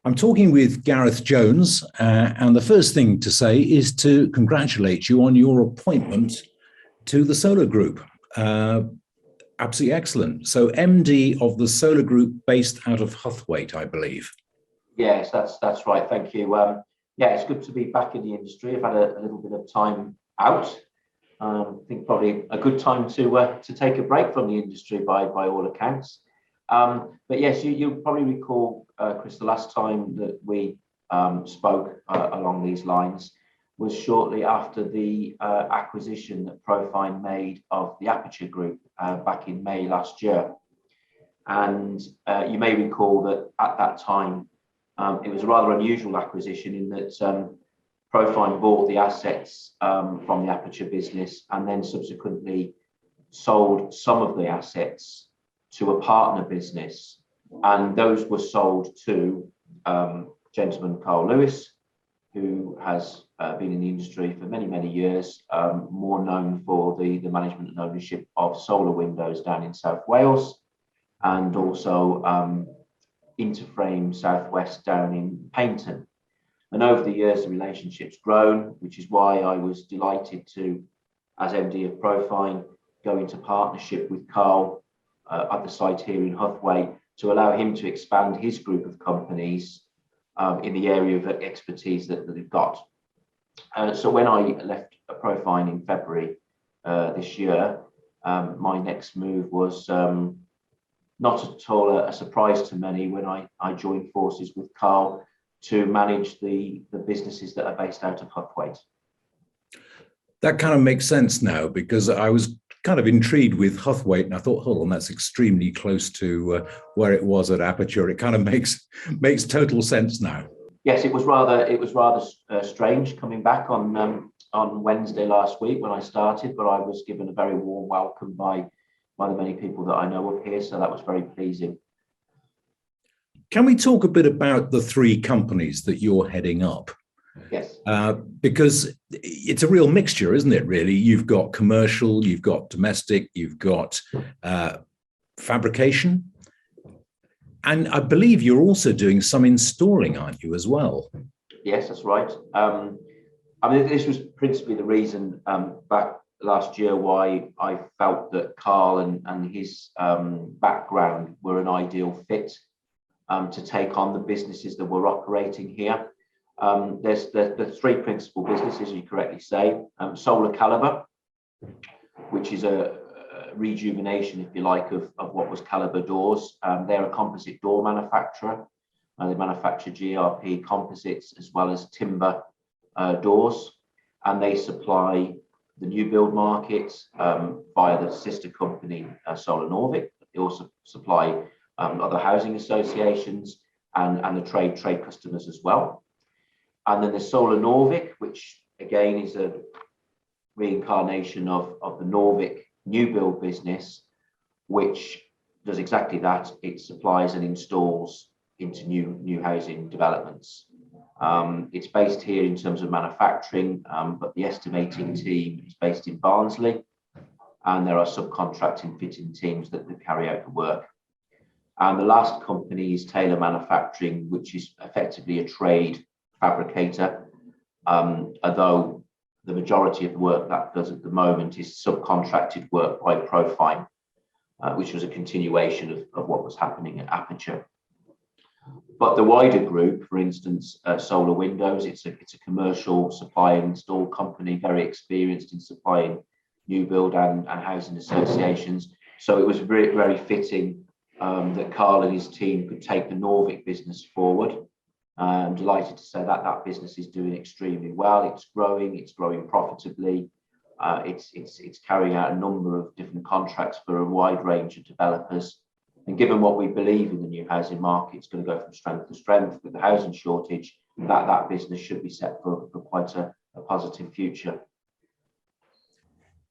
I'm talking with Gareth Jones, and the first thing to say is to congratulate you on your appointment to the Solar Group. Uh, Absolutely excellent. So, MD of the Solar Group based out of Huthwaite, I believe. Yes, that's right. Thank you. Yeah, it's good to be back in the industry. I've had a little bit of time out. I think probably a good time to take a break from the industry by all accounts. But yes, you'll probably recall, Chris, the last time that we spoke along these lines was shortly after the acquisition that Profine made of the Aperture Group back in May last year. And you may recall that at that time, it was a rather unusual acquisition in that Profine bought the assets from the Aperture business and then subsequently sold some of the assets to a partner business. And those were sold to gentleman Carl Lewis, who has been in the industry for many, many years, more known for the management and ownership of solar windows down in South Wales, and also Interframe Southwest down in Paignton. And over the years, the relationship's grown, which is why I was delighted to, as MD of Profine, go into partnership with Carl at the site here in Huthwaite to allow him to expand his group of companies in the area of expertise that they've got. So when I left Profine in February this year, my next move was not at all a surprise to many when I joined forces with Carl to manage the businesses that are based out of Huthwaite. That kind of makes sense now, because I was kind of intrigued with Huthwaite, and I thought, hold on, that's extremely close to where it was at Aperture. It kind of makes total sense now. Yes, it was rather strange coming back on Wednesday last week when I started, but I was given a very warm welcome by the many people that I know up here, so that was very pleasing. Can we talk a bit about the three companies that you're heading up? Yes. Because it's a real mixture, isn't it, really? You've got commercial, you've got domestic, you've got fabrication. And I believe you're also doing some installing, aren't you, as well? Yes, that's right. I mean, this was principally the reason back last year why I felt that Carl and his background were an ideal fit to take on the businesses that we're operating here. There's the three principal businesses, you correctly say. Solar Calibre, which is a rejuvenation, if you like, of what was Calibre Doors. They're a composite door manufacturer. They manufacture GRP composites as well as timber doors, and they supply the new build market via the sister company Solar Norvic. They also supply other housing associations and the trade customers as well. And then there's Solar Norvic, which again is a reincarnation of the Norvic new build business, which does exactly that. It supplies and installs into new housing developments. It's based here in terms of manufacturing, but the estimating team is based in Barnsley, and there are subcontracting fitting teams that carry out the work. And the last company is Taylor Manufacturing, which is effectively a trade fabricator, although the majority of the work that does at the moment is subcontracted work by Profine, which was a continuation of what was happening at Aperture. But the wider group, for instance, Solar Windows, it's a commercial supply and install company, very experienced in supplying new build and housing associations. So it was very, very fitting that Carl and his team could take the Norvic business forward. I'm delighted to say that business is doing extremely well. It's growing profitably. It's carrying out a number of different contracts for a wide range of developers. And given what we believe in the new housing market, it's going to go from strength to strength with the housing shortage. That business should be set for quite a positive future.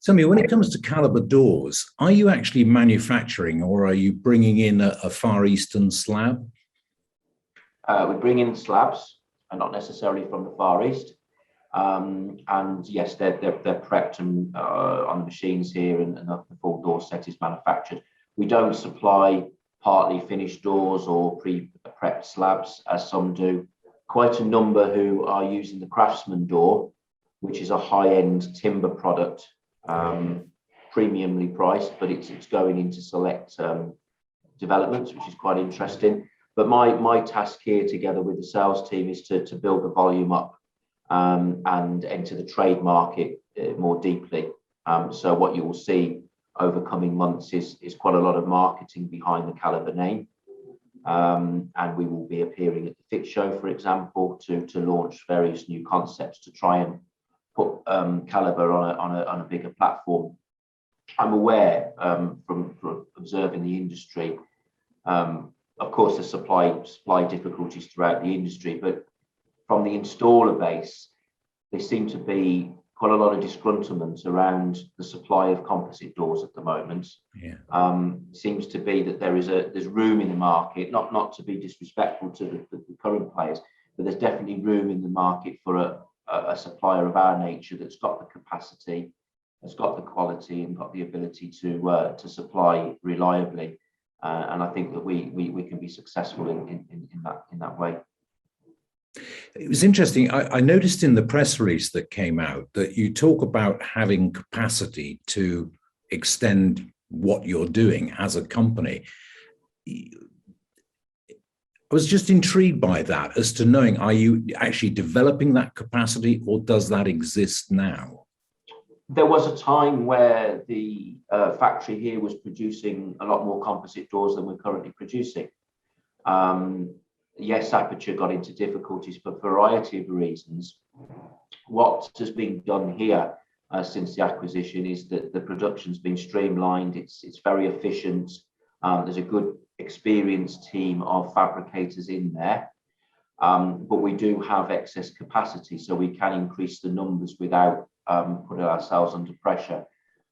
Tell me, when it comes to Calibre Doors, are you actually manufacturing, or are you bringing in a Far Eastern slab? We bring in slabs, and not necessarily from the Far East. And yes, they're prepped and, on the machines here, and the full door set is manufactured. We don't supply partly finished doors or pre-prepped slabs, as some do. Quite a number who are using the Craftsman door, which is a high-end timber product, premiumly priced, but it's going into select developments, which is quite interesting. But my task here, together with the sales team, is to build the volume up and enter the trade market more deeply. So what you will see over coming months is quite a lot of marketing behind the Calibre name. And we will be appearing at the FIT show, for example, to launch various new concepts to try and put Calibre on a bigger platform. I'm aware from observing the industry, of course, there's supply difficulties throughout the industry, but from the installer base, there seem to be quite a lot of disgruntlement around the supply of composite doors at the moment. Yeah. Seems to be that there's room in the market, not to be disrespectful to the current players, but there's definitely room in the market for a supplier of our nature that's got the capacity, has got the quality, and got the ability to supply reliably. And I think that we can be successful in that way. It was interesting. I noticed in the press release that came out that you talk about having capacity to extend what you're doing as a company. I was just intrigued by that, as to knowing, are you actually developing that capacity, or does that exist now? There was a time where the factory here was producing a lot more composite doors than we're currently producing. Yes, Aperture got into difficulties for a variety of reasons. What has been done here since the acquisition is that the production's been streamlined. It's very efficient. There's a good experienced team of fabricators in there, but we do have excess capacity, so we can increase the numbers without putting ourselves under pressure.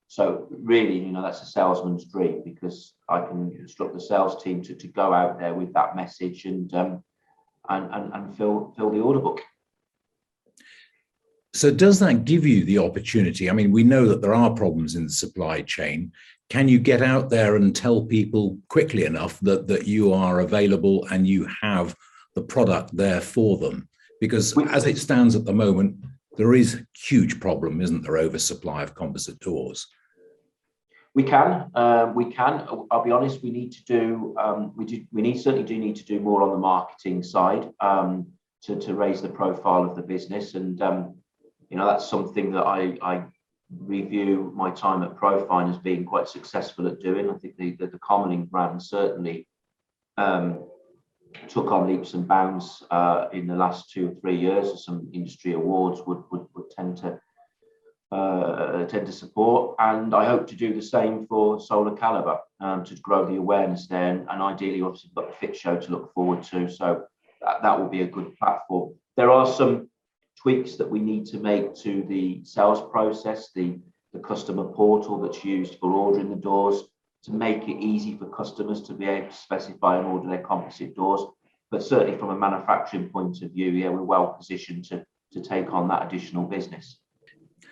So really, that's a salesman's dream, because I can instruct the sales team to go out there with that message and fill the order book. So does that give you the opportunity? I mean, we know that there are problems in the supply chain. Can you get out there and tell people quickly enough that you are available and you have the product there for them? Because as it stands at the moment, there is a huge problem, isn't there, oversupply of composite doors? We can. I'll be honest. We need to do. We certainly do need to do more on the marketing side to raise the profile of the business, and that's something that I review my time at Profine as being quite successful at doing. I think the Commoning brand certainly took on leaps and bounds in the last 2 or 3 years. Some industry awards would tend to support, and I hope to do the same for Solar Calibre to grow the awareness there, and ideally, obviously, got the FIT show to look forward to, so that will be a good platform. There are some tweaks that we need to make to the sales process, the customer portal that's used for ordering the doors, to make it easy for customers to be able to specify and order their composite doors. But certainly from a manufacturing point of view, yeah, we're well positioned to take on that additional business.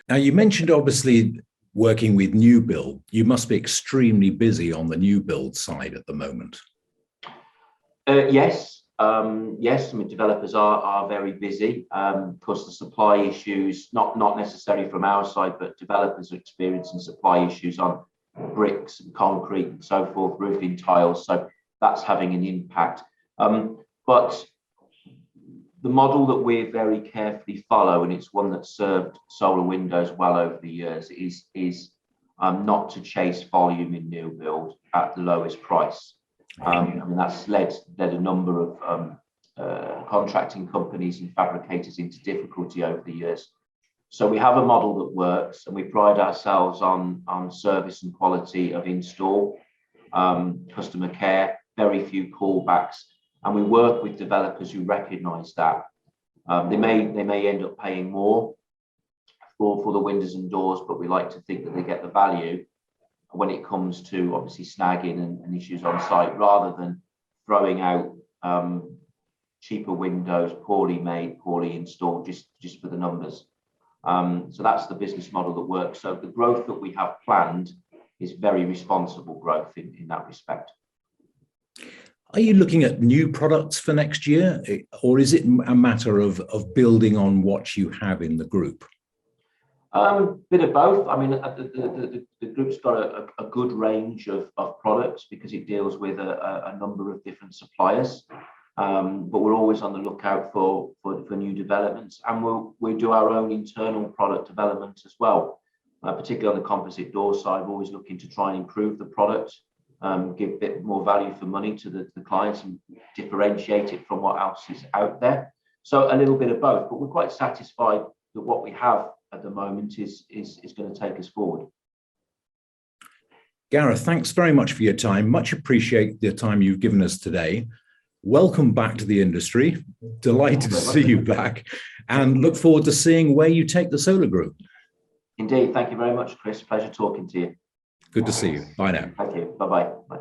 Now, you mentioned obviously working with new build. You must be extremely busy on the new build side at the moment. Yes. Yes, I mean, developers are very busy. Of course, the supply issues, not necessarily from our side, but developers are experiencing supply issues on bricks and concrete and so forth, roofing tiles. So that's having an impact. But the model that we very carefully follow, and it's one that served Solar Windows well over the years, is not to chase volume in new build at the lowest price. I mean, that's led a number of contracting companies and fabricators into difficulty over the years. So we have a model that works, and we pride ourselves on service and quality of install, customer care, very few callbacks, and we work with developers who recognise that. They may end up paying more for the windows and doors, but we like to think that they get the value when it comes to obviously snagging and issues on site, rather than throwing out cheaper windows, poorly made, poorly installed, just for the numbers. So that's the business model that works. So the growth that we have planned is very responsible growth in that respect. Are you looking at new products for next year, or is it a matter of building on what you have in the group? Bit of both. I mean, the group's got a good range of products because it deals with a number of different suppliers. But we're always on the lookout for new developments, and we do our own internal product development as well, particularly on the composite door side. We're always looking to try and improve the product, give a bit more value for money to the clients and differentiate it from what else is out there. So a little bit of both, but we're quite satisfied that what we have at the moment is going to take us forward. Gareth, thanks very much for your time. Much appreciate the time you've given us today. Welcome back to the industry. Delighted to see you back, and look forward to seeing where you take the Solar Group. Indeed. Thank you very much, Chris. Pleasure talking to you. Good to see you. Bye now. Thank you. Bye-bye. Bye.